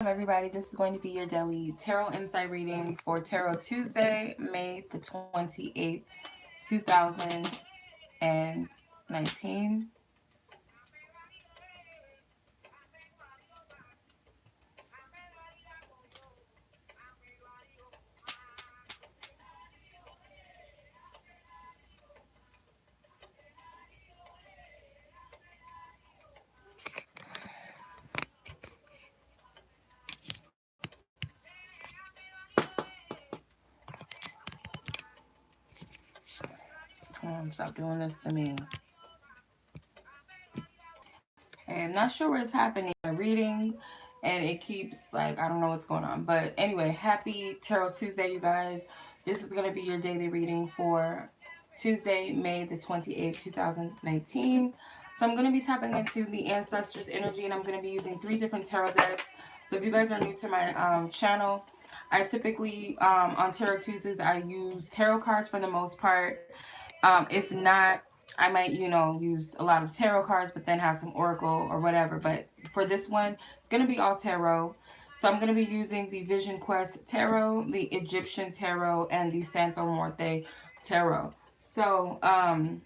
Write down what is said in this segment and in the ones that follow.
Everybody, this is going to be your daily tarot insight reading for Tarot Tuesday, May the 28th, 2019. Come on, stop doing this to me. Okay, I'm not sure what's happening. I'm reading and it keeps like, I don't know what's going on. But anyway, happy Tarot Tuesday, you guys. This is going to be your daily reading for Tuesday, May the 28th, 2019. So I'm going to be tapping into the ancestors energy, and I'm going to be using 3 different tarot decks. So if you guys are new to my channel, I typically on Tarot Tuesdays I use tarot cards for the most part. If not, I might, use a lot of tarot cards, but then have some oracle or whatever. But for this one, it's going to be all tarot. So I'm going to be using the Vision Quest Tarot, the Egyptian Tarot, and the Santo Muerte Tarot. So, I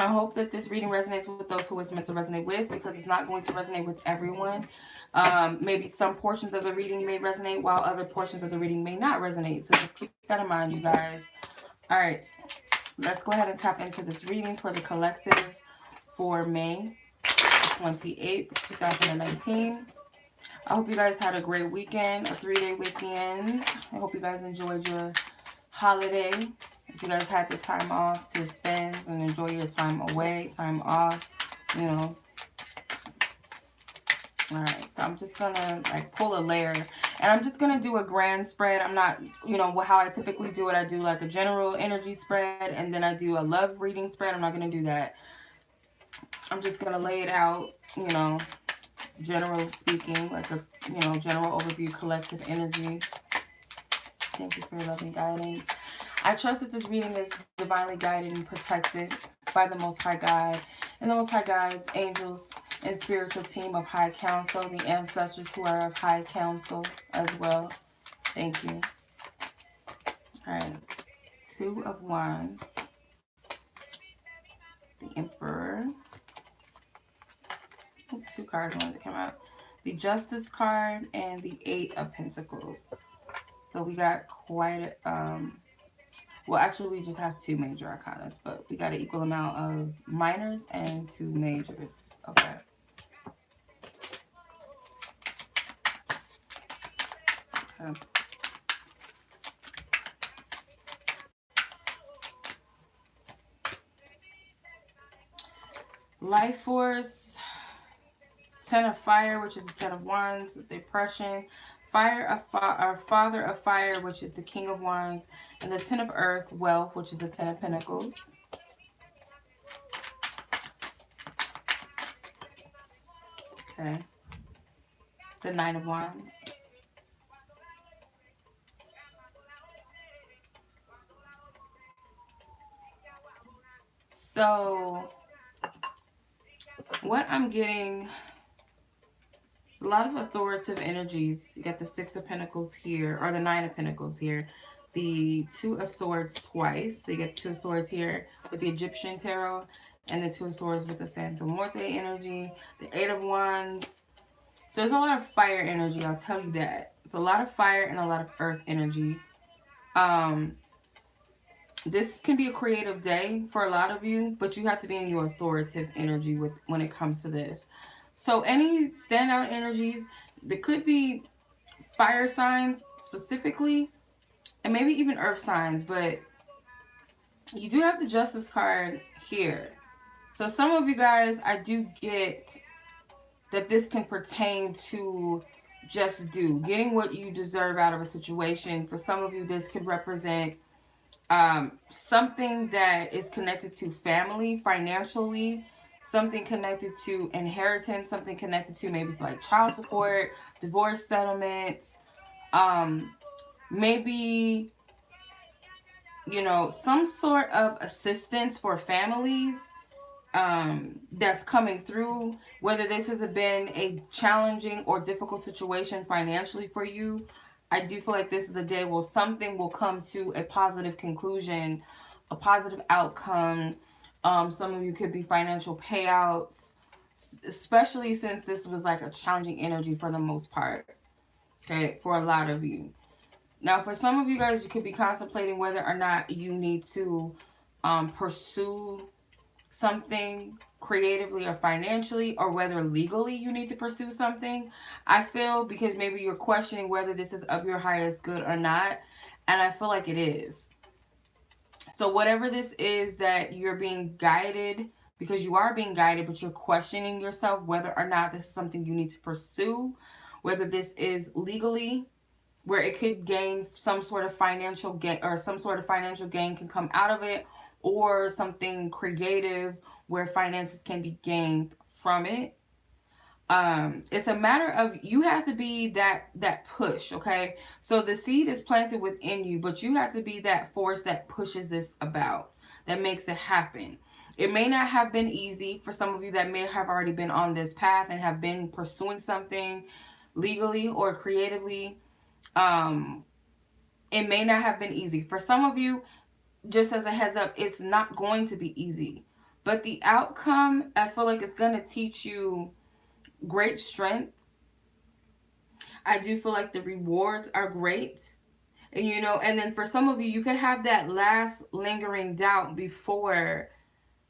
hope that this reading resonates with those who it's meant to resonate with, because it's not going to resonate with everyone. Maybe some portions of the reading may resonate while other portions of the reading may not resonate. So just keep that in mind, you guys. All right. Let's go ahead and tap into this reading for the collective for May 28th, 2019. I hope you guys had a great weekend, a 3-day weekend. I hope you guys enjoyed your holiday. If you guys had the time off to spend and enjoy your time away, time off, you know. Alright, so I'm just going to like pull a layer. And I'm just going to do a grand spread. I'm not, how I typically do it. I do like a general energy spread, and then I do a love reading spread. I'm not going to do that. I'm just going to lay it out, general speaking, like a, general overview, collective energy. Thank you for your loving guidance. I trust that this reading is divinely guided and protected by the Most High God and the Most High God's angels and spiritual team of High Council, the ancestors who are of High Council as well. Thank you. All right. 2 of Wands. The Emperor. 2 cards wanted to come out. The Justice card and the 8 of Pentacles. So we got quite a, well, actually, we just have 2 major arcanas, but we got an equal amount of minors and 2 majors. Okay. Life Force, 10 of Fire, which is the 10 of Wands, Depression, Fire, Father of Fire, which is the King of Wands, and the 10 of Earth, Wealth, which is the 10 of Pentacles. Okay. The 9 of Wands. So, what I'm getting is a lot of authoritative energies. You got the 6 of Pentacles here, or the 9 of Pentacles here. The 2 of Swords twice. So you get 2 of Swords here with the Egyptian Tarot, and the 2 of Swords with the Santo Muerte energy. The 8 of Wands. So there's a lot of fire energy, I'll tell you that. It's a lot of fire and a lot of earth energy. This can be a creative day for a lot of you, but you have to be in your authoritative energy when it comes to this. So any standout energies, there could be fire signs specifically, and maybe even earth signs, but you do have the Justice card here. So some of you guys, I do get that this can pertain to just getting what you deserve out of a situation. For some of you, this could represent something that is connected to family, financially, something connected to inheritance, something connected to maybe like child support, divorce settlements, maybe, some sort of assistance for families. that's coming through, whether this has been a challenging or difficult situation financially for you, I do feel like this is the day where something will come to a positive conclusion, a positive outcome. Some of you could be financial payouts, especially since this was like a challenging energy for the most part. Okay, for a lot of you. Now, for some of you guys, you could be contemplating whether or not you need to pursue something creatively or financially, or whether legally you need to pursue something. I feel because maybe you're questioning whether this is of your highest good or not, and I feel like it is. So whatever this is that you're being guided, because you are being guided, but you're questioning yourself whether or not this is something you need to pursue, whether this is legally where it could gain some sort of financial gain, or some sort of financial gain can come out of it, or something creative where finances can be gained from it. It's a matter of you have to be that push. Okay, so the seed is planted within you, but you have to be that force that pushes this about, that makes it happen. It may not have been easy for some of you that may have already been on this path and have been pursuing something legally or creatively. um it may not have been easy for some of you. Just as a heads up, it's not going to be easy, but the outcome, I feel like it's going to teach you great strength. I do feel like the rewards are great. And and then for some of you, you could have that last lingering doubt before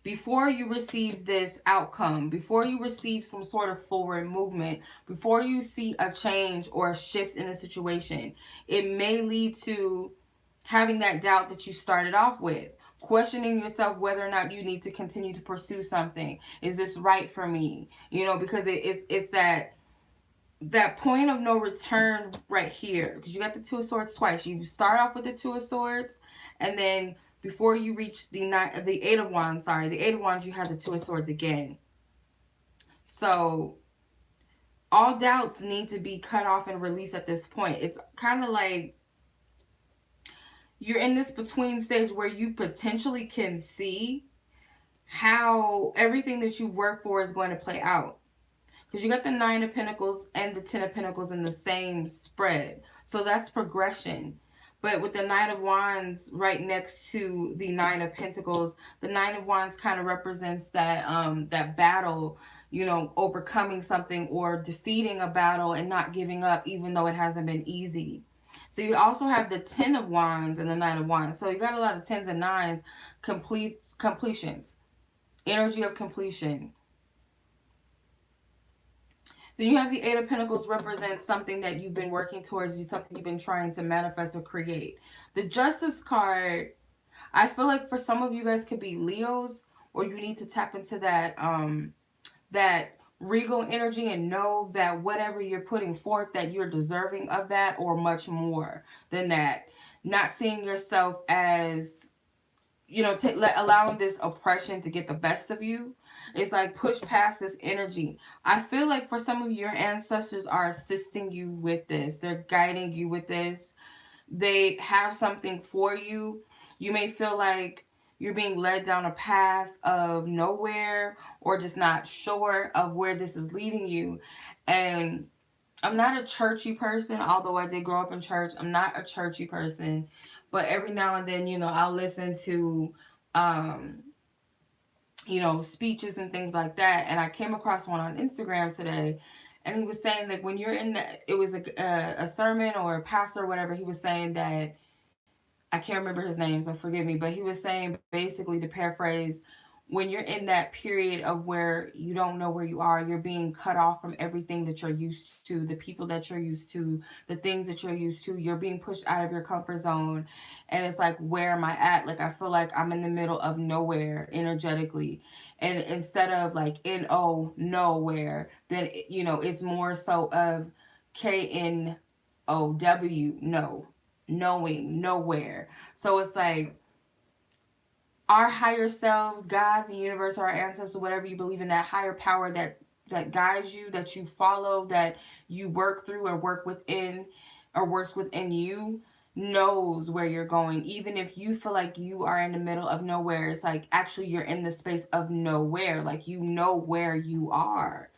you receive this outcome, before you receive some sort of forward movement, before you see a change or a shift in a situation. It may lead to having that doubt that you started off with, questioning yourself whether or not you need to continue to pursue something. Is this right for me? Because it's that point of no return right here, because you got the Two of Swords twice. You start off with the Two of Swords, and then before you reach the Eight of Wands, the Eight of Wands, you have the Two of Swords again. So all doubts need to be cut off and released at this point. It's kind of like you're in this between stage where you potentially can see how everything that you've worked for is going to play out. Because you got the Nine of Pentacles and the Ten of Pentacles in the same spread. So that's progression. But with the Nine of Wands right next to the Nine of Pentacles, the Nine of Wands kind of represents that battle, overcoming something or defeating a battle and not giving up even though it hasn't been easy. So you also have the Ten of Wands and the Nine of Wands. So you got a lot of tens and nines, completions, energy of completion. Then you have the Eight of Pentacles, represents something that you've been working towards, something you've been trying to manifest or create. The Justice card, I feel like for some of you guys could be Leos, or you need to tap into that regal energy and know that whatever you're putting forth, that you're deserving of that or much more than that. Not seeing yourself as, allowing this oppression to get the best of you. It's like push past this energy. I feel like for some of you, your ancestors are assisting you with this. They're guiding you with this. They have something for you. You may feel like you're being led down a path of nowhere, or just not sure of where this is leading you. And I'm not a churchy person, although I did grow up in church. I'm not a churchy person. But every now and then, I'll listen to, um, speeches and things like that. And I came across one on Instagram today. And he was saying that when you're in that, it was a sermon or a pastor or whatever, he was saying that, I can't remember his name, so forgive me, but he was saying, basically, to paraphrase, when you're in that period of where you don't know where you are, you're being cut off from everything that you're used to, the people that you're used to, the things that you're used to. You're being pushed out of your comfort zone. And it's like, where am I at? Like, I feel like I'm in the middle of nowhere energetically. And instead of like N-O, nowhere, then, it's more so of K-N-O-W, no. Knowing, nowhere. So it's like our higher selves, God, the universe, or our ancestors, whatever you believe in, that higher power that guides you, that you follow, that you work through or work within, or works within you. knows where you're going. Even if you feel like you are in the middle of nowhere, it's like actually you're in the space of nowhere. Like you know where you are.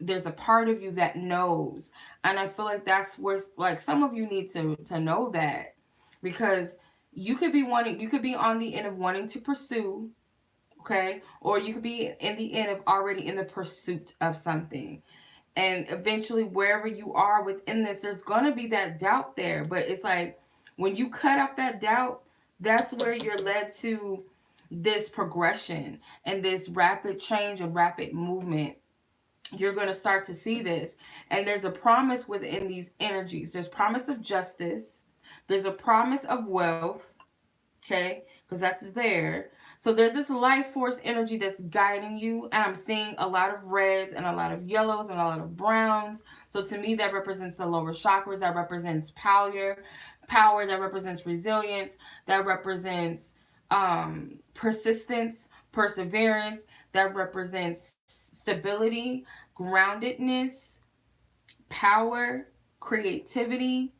There's a part of you that knows. And I feel like that's where, like, some of you need to know that, because you could be wanting, you could be on the end of wanting to pursue, okay, or you could be in the end of already in the pursuit of something. And eventually, wherever you are within this, there's gonna be that doubt there. But it's like when you cut out that doubt, that's where you're led to this progression and this rapid change and rapid movement. You're going to start to see this. And there's a promise within these energies. There's promise of justice. There's a promise of wealth. Okay? Because that's there. So there's this life force energy that's guiding you. And I'm seeing a lot of reds and a lot of yellows and a lot of browns. So to me, that represents the lower chakras. That represents power. That represents resilience. That represents persistence, perseverance. That represents stability, groundedness, power, creativity,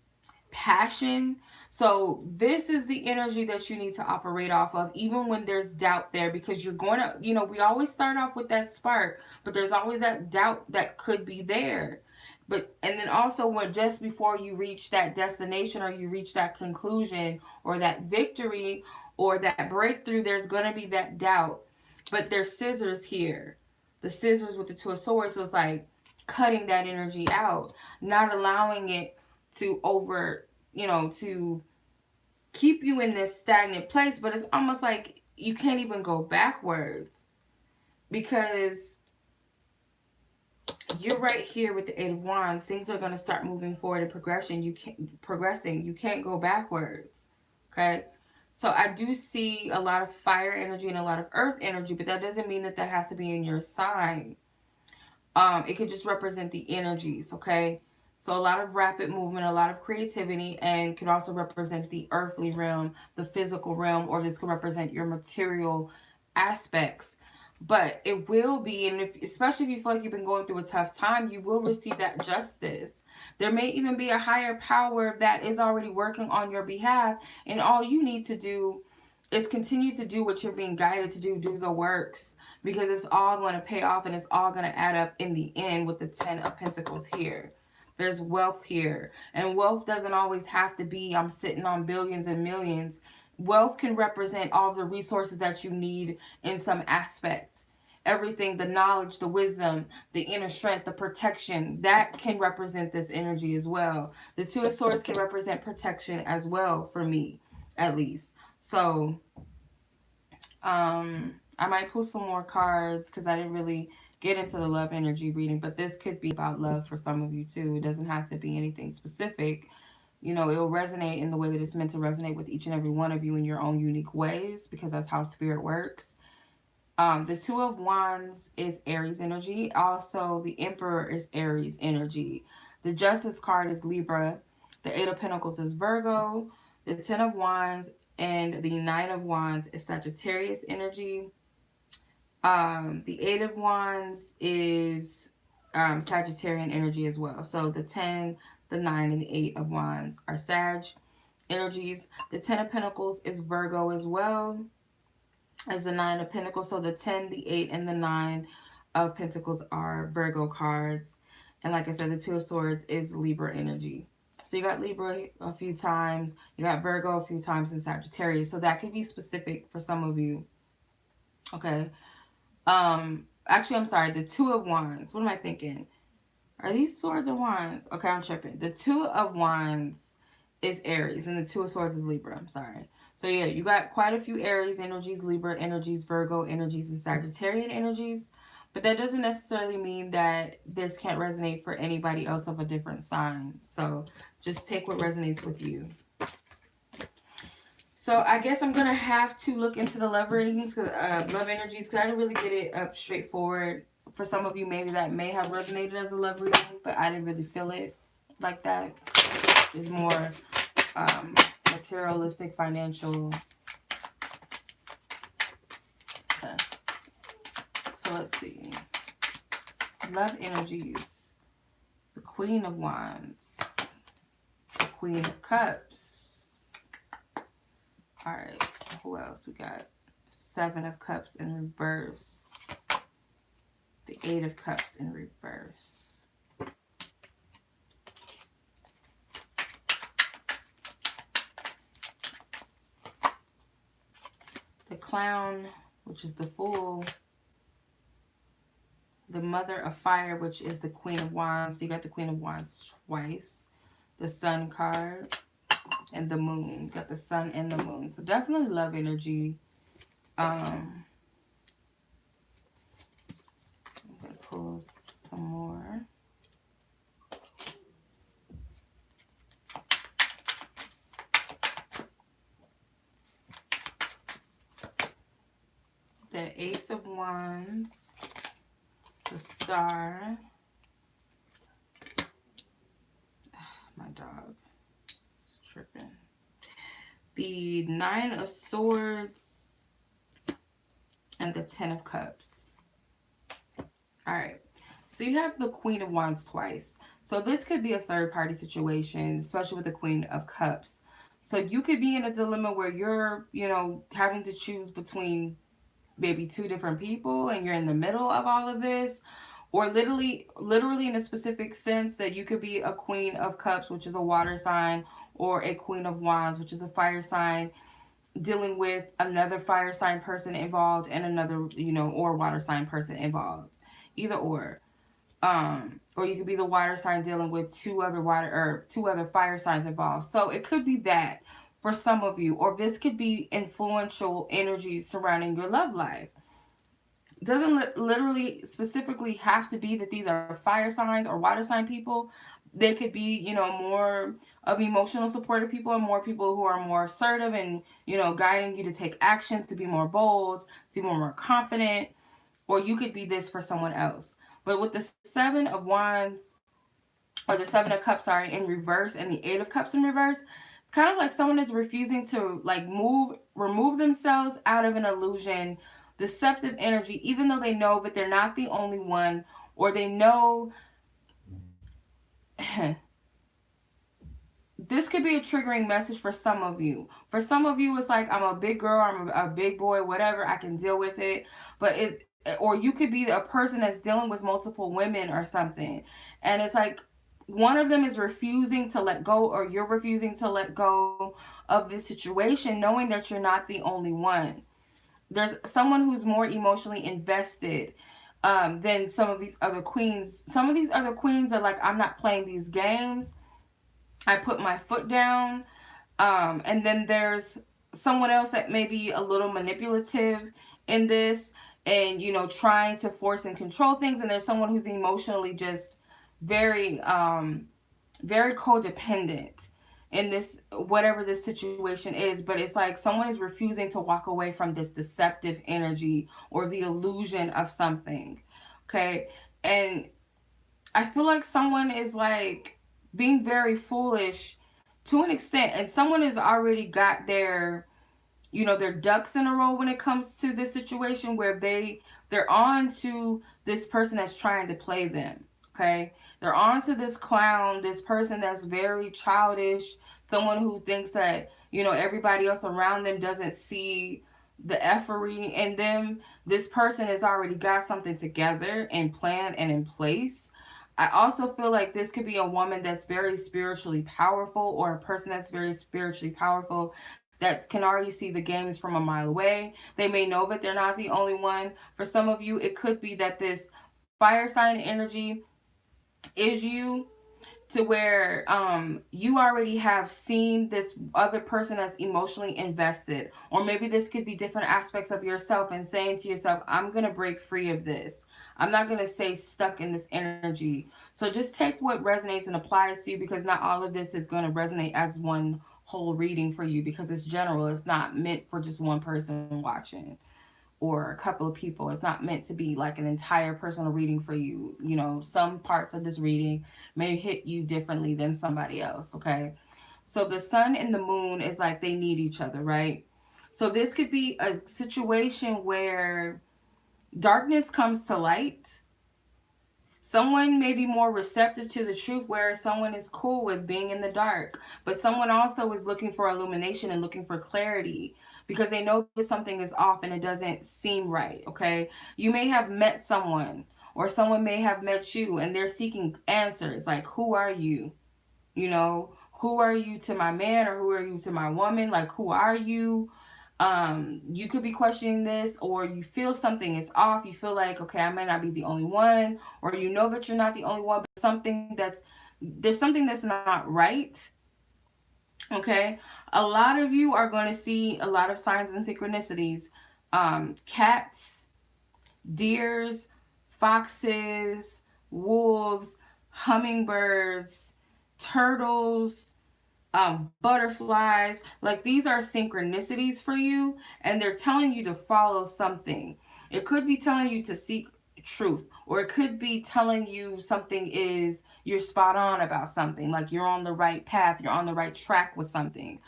passion. So this is the energy that you need to operate off of, even when there's doubt there, because you're going to, we always start off with that spark, but there's always that doubt that could be there. But, and then also when just before you reach that destination or you reach that conclusion or that victory or that breakthrough, there's going to be that doubt. But there's scissors here. The scissors with the Two of Swords. So it's like cutting that energy out, not allowing it to to keep you in this stagnant place. But it's almost like you can't even go backwards, because you're right here with the Eight of Wands. Things are going to start moving forward in progression. You can't go backwards. Okay. So I do see a lot of fire energy and a lot of earth energy, but that doesn't mean that that has to be in your sign. It could just represent the energies, okay? So a lot of rapid movement, a lot of creativity, and could also represent the earthly realm, the physical realm, or this could represent your material aspects. But it will be, and especially if you feel like you've been going through a tough time, you will receive that justice. There may even be a higher power that is already working on your behalf, and all you need to do is continue to do what you're being guided to do the works, because it's all going to pay off and it's all going to add up in the end with the 10 of Pentacles here. There's wealth here. And wealth doesn't always have to be I'm sitting on billions and millions. Wealth can represent all the resources that you need in some aspects. Everything, the knowledge, the wisdom, the inner strength, the protection, that can represent this energy as well. The Two of Swords can represent protection as well, for me, at least. So, I might pull some more cards because I didn't really get into the love energy reading, but this could be about love for some of you too. It doesn't have to be anything specific. It'll resonate in the way that it's meant to resonate with each and every one of you in your own unique ways, because that's how spirit works. The Two of Wands is Aries energy. Also, the Emperor is Aries energy. The Justice card is Libra. The Eight of Pentacles is Virgo. The Ten of Wands and the Nine of Wands is Sagittarius energy. The Eight of Wands is Sagittarian energy as well. So the 10, the 9, and the 8 of Wands are Sag energies. The 10 of Pentacles is Virgo as well as the 9 of Pentacles. So the 10, the 8, and the 9 of Pentacles are Virgo cards. And like I said, the Two of Swords is Libra energy. So you got Libra a few times, you got Virgo a few times, in Sagittarius. So that could be specific for some of you. Okay. Actually, I'm sorry. The Two of Wands. What am I thinking? Are these swords or wands? Okay, I'm tripping. The Two of Wands is Aries, and the Two of Swords is Libra. I'm sorry. So yeah, you got quite a few Aries energies, Libra energies, Virgo energies, and Sagittarian energies. But that doesn't necessarily mean that this can't resonate for anybody else of a different sign. So just take what resonates with you. So I guess I'm going to have to look into the love readings, love energies, because I didn't really get it up straightforward. For some of you, maybe that may have resonated as a love reading, but I didn't really feel it like that. It's more materialistic, financial. Okay. So let's see. Love energies. The Queen of Wands. The Queen of Cups. All right. Who else? We got Seven of Cups in reverse. The Eight of Cups in reverse. The Clown, which is the Fool. The Mother of Fire, which is the Queen of Wands. So you got the Queen of Wands twice. The Sun card. And the Moon. You got the Sun and the Moon. So definitely love energy. I'm going to pull some more. The Ace of Wands, the Star, my dog is tripping, the Nine of Swords, and the Ten of Cups. All right, so you have the Queen of Wands twice. So this could be a third party situation, especially with the Queen of Cups. So you could be in a dilemma where you're, having to choose between maybe two different people and you're in the middle of all of this, or literally in a specific sense that you could be a Queen of Cups, which is a water sign, or a Queen of Wands, which is a fire sign, dealing with another fire sign person involved and another, or water sign person involved. Either or you could be the water sign dealing with two other fire signs involved. So it could be that for some of you, or this could be influential energy surrounding your love life. Doesn't literally specifically have to be that these are fire signs or water sign people. They could be, more of emotional supportive people, and more people who are more assertive and, guiding you to take actions, to be more bold, to be more confident. Or you could be this for someone else. But with the Seven of Wands, or the Seven of Cups, sorry, in reverse, and the Eight of Cups in reverse, it's kind of like someone is refusing to remove themselves out of an illusion, deceptive energy, even though they know that they're not the only one, or they know this could be a triggering message for some of you. For some of you, it's like, I'm a big girl, I'm a big boy, whatever, I can deal with it. Or you could be a person that's dealing with multiple women or something. And it's like, one of them is refusing to let go, or you're refusing to let go of this situation, knowing that you're not the only one. There's someone who's more emotionally invested than some of these other queens. Some of these other queens are like, I'm not playing these games. I put my foot down. And then there's someone else that may be a little manipulative in this, and, trying to force and control things. And there's someone who's emotionally just very, very codependent in this, whatever this situation is. But it's like someone is refusing to walk away from this deceptive energy or the illusion of something. Okay. And I feel like someone is like being very foolish to an extent, and someone has already got their ducks in a row when it comes to this situation, where they're on to this person that's trying to play them. Okay, they're on to this clown, this person that's very childish, someone who thinks that everybody else around them doesn't see the effery in them. This person has already got something together and planned and in place. I also feel like this could be a woman that's very spiritually powerful, or a person that's very spiritually powerful that can already see the games from a mile away. They may know that they're not the only one. For some of you, it could be that this fire sign energy is you, to where you already have seen this other person that's emotionally invested. Or maybe this could be different aspects of yourself, and saying to yourself, I'm going to break free of this. I'm not going to stay stuck in this energy. So just take what resonates and applies to you, because not all of this is going to resonate as one whole reading for you, because it's general. It's not meant for just one person watching, or a couple of people. It's not meant to be like an entire personal reading for you. Some parts of this reading may hit you differently than somebody else, okay? So the sun and the moon is like they need each other, right? So this could be a situation where darkness comes to light. Someone may be more receptive to the truth, whereas someone is cool with being in the dark. But someone also is looking for illumination and looking for clarity because they know that something is off and it doesn't seem right, okay? You may have met someone, or someone may have met you, and they're seeking answers like, who are you? You know, who are you to my man, or who are you to my woman? Like, who are you? You could be questioning this, or you feel something is off. You feel like, okay, I might not be the only one, or you know that you're not the only one, but there's something that's not right. Okay, a lot of you are going to see a lot of signs and synchronicities. Cats, deers, foxes, wolves, hummingbirds, turtles, butterflies. Like, these are synchronicities for you, and they're telling you to follow something. It could be telling you to seek truth, or it could be telling you something is you're spot on about something, like you're on the right path, you're on the right track with something.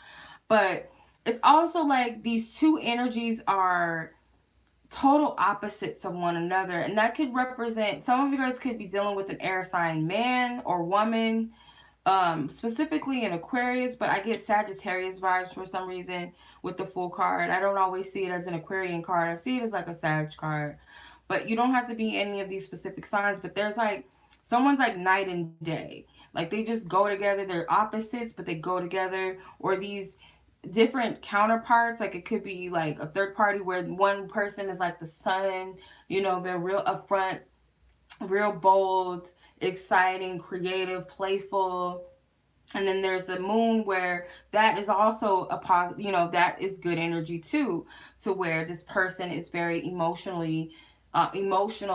But it's also like these two energies are total opposites of one another, and that could represent, some of you guys could be dealing with an air sign man or woman, specifically in Aquarius, but I get Sagittarius vibes for some reason with the full card. I don't always see it as an Aquarian card. I see it as like a Sag card. But you don't have to be any of these specific signs, but there's like someone's like night and day. Like, they just go together. They're opposites, but they go together. Or these different counterparts, like it could be like a third party where one person is like the sun, you know, they're real upfront, real bold, exciting, creative, playful. And then there's the moon, where that is also a positive, you know, that is good energy too, to where this person is very emotional,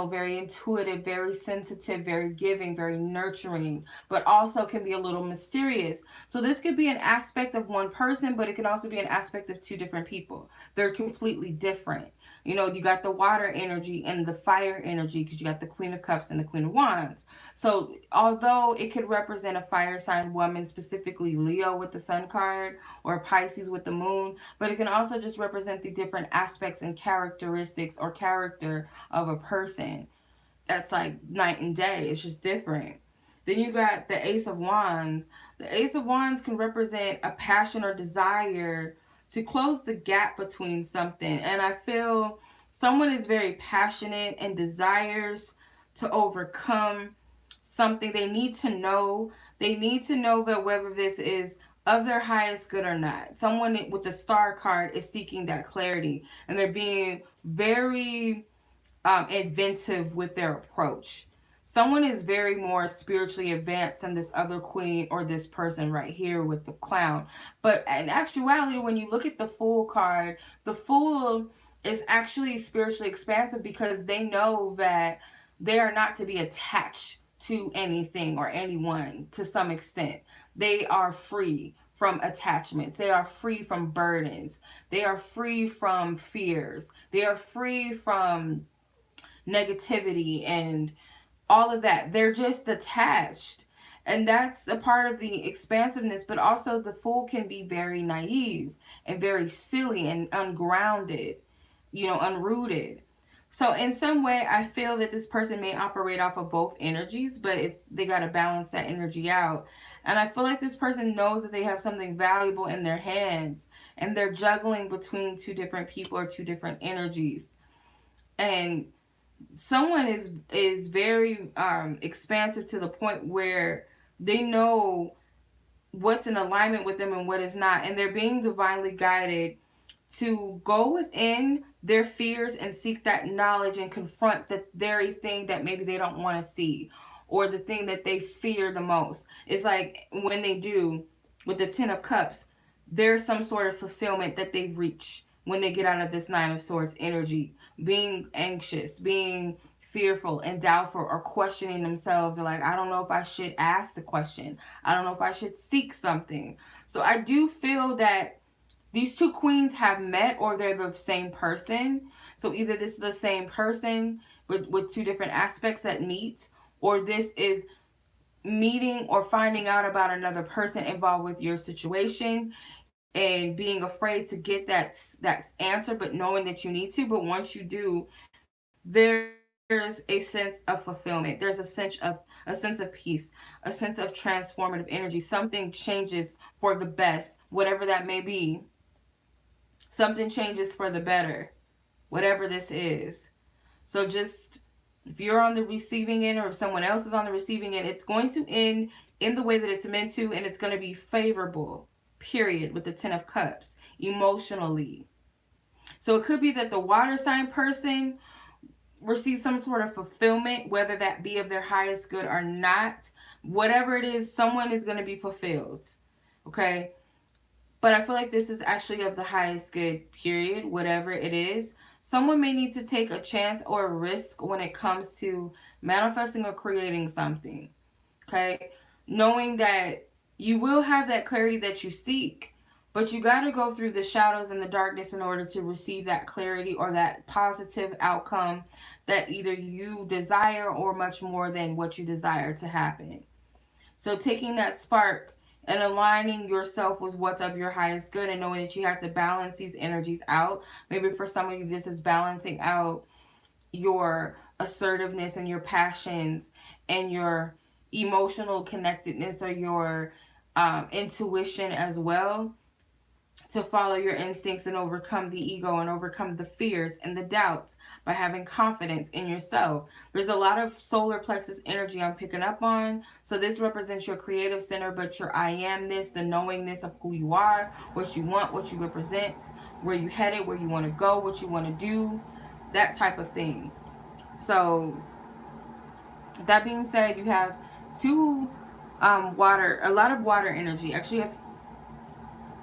very intuitive, very sensitive, very giving, very nurturing, but also can be a little mysterious. So this could be an aspect of one person, but it can also be an aspect of two different people. They're completely different. You know, you got the water energy and the fire energy, because you got the Queen of Cups and the Queen of Wands. So although it could represent a fire sign woman, specifically Leo with the sun card, or Pisces with the moon, but it can also just represent the different aspects and characteristics or character of a person. That's like night and day. It's just different. Then you got the Ace of Wands. The Ace of Wands can represent a passion or desire to close the gap between something. And I feel someone is very passionate and desires to overcome something. They need to know. They need to know that whether this is of their highest good or not. Someone with the star card is seeking that clarity, and they're being very inventive with their approach. Someone is very more spiritually advanced than this other queen or this person right here with the clown. But in actuality, when you look at the Fool card, the Fool is actually spiritually expansive because they know that they are not to be attached to anything or anyone to some extent. They are free from attachments. They are free from burdens. They are free from fears. They are free from negativity and all of that. They're just detached. And that's a part of the expansiveness, but also the Fool can be very naive and very silly and ungrounded, you know, unrooted. So in some way, I feel that this person may operate off of both energies, but they got to balance that energy out. And I feel like this person knows that they have something valuable in their hands, and they're juggling between two different people or two different energies. And someone is very expansive to the point where they know what's in alignment with them and what is not, and they're being divinely guided to go within their fears and seek that knowledge and confront the very thing that maybe they don't want to see, or the thing that they fear the most. It's like when they do with the 10 of Cups, there's some sort of fulfillment that they've reached when they get out of this Nine of Swords energy, being anxious, being fearful and doubtful, or questioning themselves, or like, I don't know if I should ask the question, I don't know if I should seek something. So I do feel that these two queens have met, or they're the same person. So either this is the same person with two different aspects that meet, or this is meeting or finding out about another person involved with your situation, and being afraid to get that answer, but knowing that you need to. But once you do, there's there's a sense of fulfillment. There's a sense of peace, a sense of transformative energy. Something changes for the best, whatever that may be. Something changes for the better, whatever this is. So just, if you're on the receiving end or if someone else is on the receiving end, it's going to end in the way that it's meant to, and it's going to be favorable, period, with the 10 of Cups, emotionally. So it could be that the water sign person receives some sort of fulfillment, whether that be of their highest good or not. Whatever it is, someone is going to be fulfilled. Okay? But I feel like this is actually of the highest good, period, whatever it is. Someone may need to take a chance or a risk when it comes to manifesting or creating something. Okay? Knowing that you will have that clarity that you seek, but you got to go through the shadows and the darkness in order to receive that clarity or that positive outcome that either you desire or much more than what you desire to happen. So taking that spark and aligning yourself with what's of your highest good, and knowing that you have to balance these energies out. Maybe for some of you, this is balancing out your assertiveness and your passions and your emotional connectedness or your intuition as well, to follow your instincts and overcome the ego and overcome the fears and the doubts by having confidence in yourself. There's a lot of solar plexus energy I'm picking up on. So this represents your creative center, but your I amness, the knowingness of who you are, what you want, what you represent, where you headed, where you want to go, what you want to do, that type of thing. So that being said, you have two a lot of water energy. Actually, you have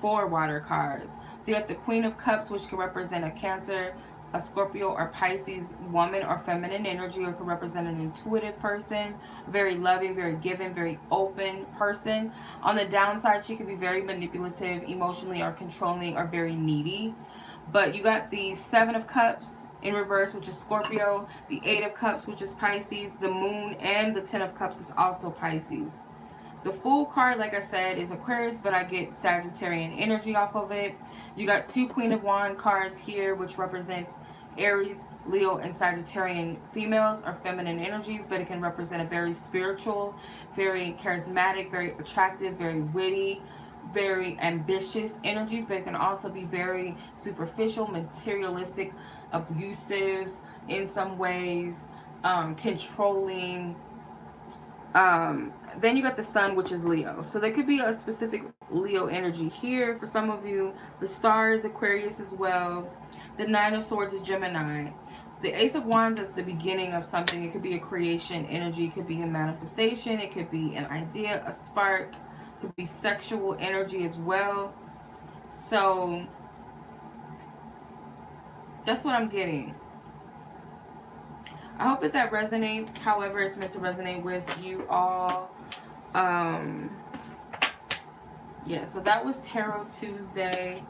4 water cards. So you have the Queen of Cups, which can represent a Cancer, a Scorpio, or Pisces woman or feminine energy, or could represent an intuitive person, very loving, very giving, very open person. On the downside, she could be very manipulative, emotionally or controlling, or very needy. But you got the 7 of Cups in reverse, which is Scorpio, the 8 of Cups, which is Pisces, the Moon, and the 10 of Cups is also Pisces. The Fool card, like I said, is Aquarius, but I get Sagittarian energy off of it. You got 2 Queen of Wands cards here, which represents Aries, Leo, and Sagittarian females or feminine energies, but it can represent a very spiritual, very charismatic, very attractive, very witty, very ambitious energies, but it can also be very superficial, materialistic, abusive in some ways, controlling. Then you got the Sun, which is Leo. So there could be a specific Leo energy here for some of you. The Star is Aquarius as well. The 9 of Swords is Gemini. The Ace of Wands is the beginning of something. It could be a creation energy. It could be a manifestation. It could be an idea, a spark. It could be sexual energy as well. So that's what I'm getting. I hope that resonates however it's meant to resonate with you all. Yeah, so that was Tarot Tuesday.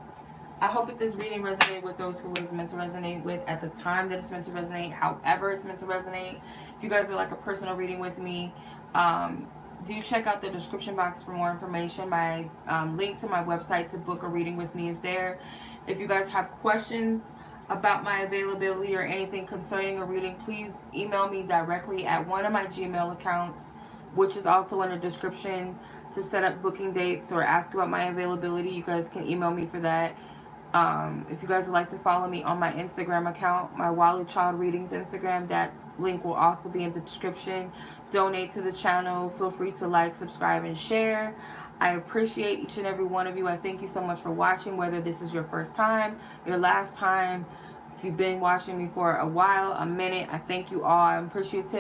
I hope that this reading resonated with those who it was meant to resonate with at the time that it's meant to resonate, however it's meant to resonate. If you guys would like a personal reading with me, do check out the description box for more information. My link to my website to book a reading with me is there. If you guys have questions about my availability or anything concerning a reading, please email me directly at one of my Gmail accounts, which is also in the description, to set up booking dates or ask about my availability. You guys can email me for that. If you guys would like to follow me on my Instagram account, my Walu Child Readings Instagram, that link will also be in the description. Donate to the channel. Feel free to like, subscribe, and share. I appreciate each and every one of you. I thank you so much for watching, whether this is your first time, your last time. If you've been watching me for a while, a minute, I thank you all. I'm appreciative.